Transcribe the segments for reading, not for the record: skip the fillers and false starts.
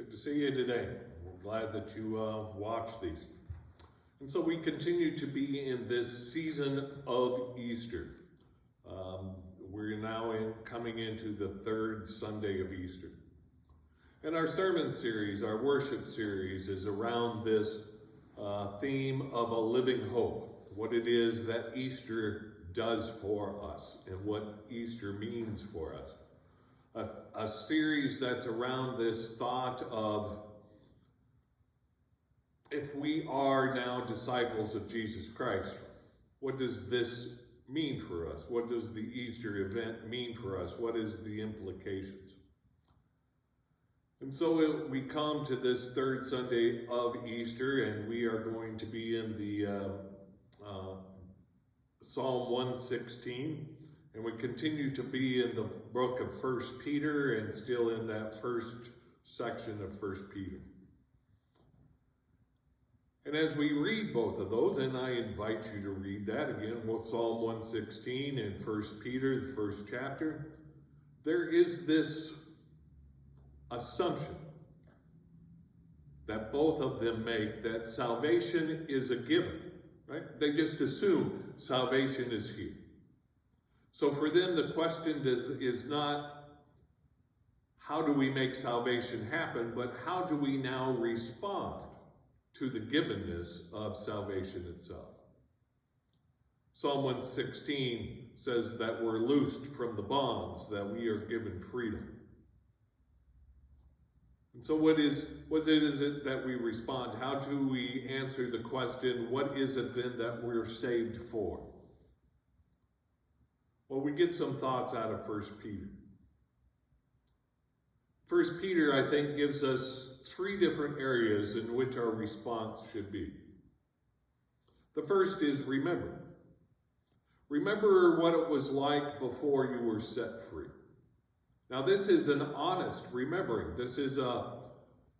Good to see you today. We're glad that you watched these. And so we continue to be in this season of Easter. We're now coming into the third Sunday of Easter. And our sermon series, our worship series, is around this theme of a living hope, what it is that Easter does for us and what Easter means for us. A series that's around this thought of, if we are now disciples of Jesus Christ, what does this mean for us? What does the Easter event mean for us? What is the implications? And so we come to this third Sunday of Easter, and we are going to be in the Psalm 116. And we continue to be in the book of 1 Peter and still in that first section of 1 Peter. And as we read both of those, and I invite you to read that again, Psalm 116 and 1 Peter, the first chapter, there is this assumption that both of them make that salvation is a given, right? They just assume salvation is here. So for them, the question is not how do we make salvation happen, but how do we now respond to the givenness of salvation itself. Psalm 116 says that we're loosed from the bonds, that we are given freedom. And so what is it that we respond? How do we answer the question, what is it then that we're saved for? Well, we get some thoughts out of 1 Peter. 1 Peter, I think, gives us three different areas in which our response should be. The first is remember. Remember what it was like before you were set free. Now, this is an honest remembering. This is a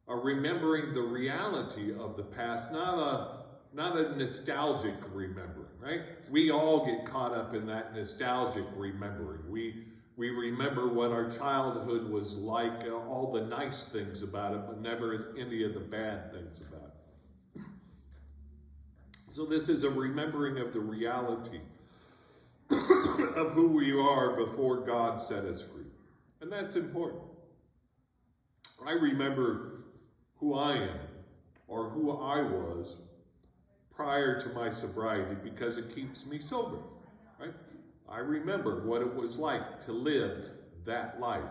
remembering the reality of the past, not a nostalgic remembering, right? We all get caught up in that nostalgic remembering. We remember what our childhood was like, all the nice things about it, but never any of the bad things about it. So this is a remembering of the reality of who we are before God set us free. And that's important. I remember who I am or who I was prior to my sobriety because it keeps me sober, right? I remember what it was like to live that life.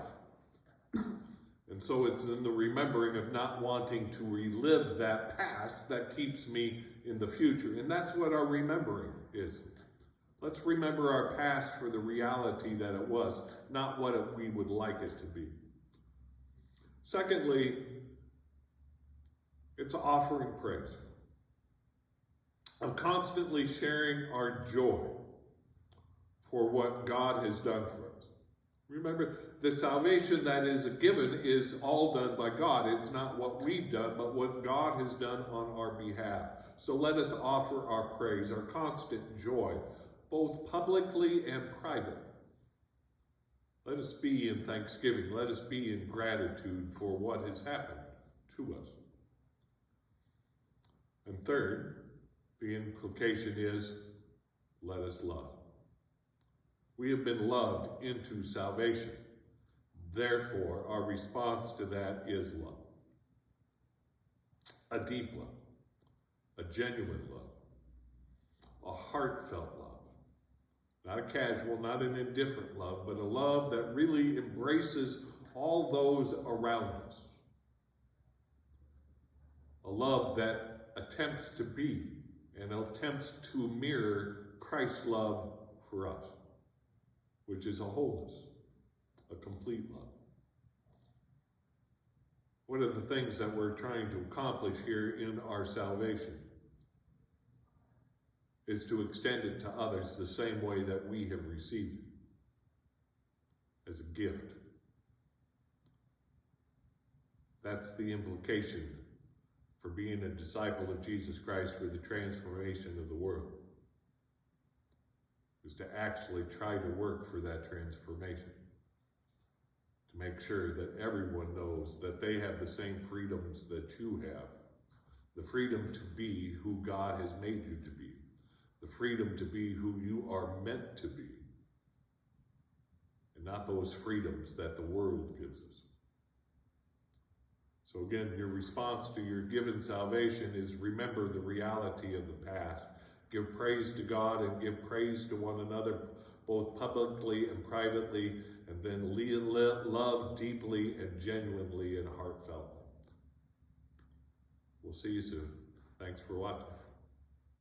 And so it's in the remembering of not wanting to relive that past that keeps me in the future. And that's what our remembering is. Let's remember our past for the reality that it was, not what we would like it to be. Secondly, it's offering praise. Of constantly sharing our joy for what God has done for us. Remember, the salvation that is given is all done by God. It's not what we've done, but what God has done on our behalf. So let us offer our praise, our constant joy, both publicly and privately. Let us be in thanksgiving. Let us be in gratitude for what has happened to us. And third, the implication is, let us love. We have been loved into salvation. Therefore, our response to that is love. A deep love, a genuine love, a heartfelt love. Not a casual, not an indifferent love, but a love that really embraces all those around us. A love that attempts to be and attempts to mirror Christ's love for us, which is a wholeness, a complete love. One of the things that we're trying to accomplish here in our salvation is to extend it to others the same way that we have received it, as a gift. That's the implication for being a disciple of Jesus Christ for the transformation of the world, is to actually try to work for that transformation, Make sure that everyone knows that they have the same freedoms that you have. The freedom to be who God has made you to be. The freedom to be who you are meant to be. And not those freedoms that the world gives us. So again, your response to your given salvation is remember the reality of the past. Give praise to God and give praise to one another, both publicly and privately, and then love deeply and genuinely and heartfeltly. We'll see you soon. Thanks for watching.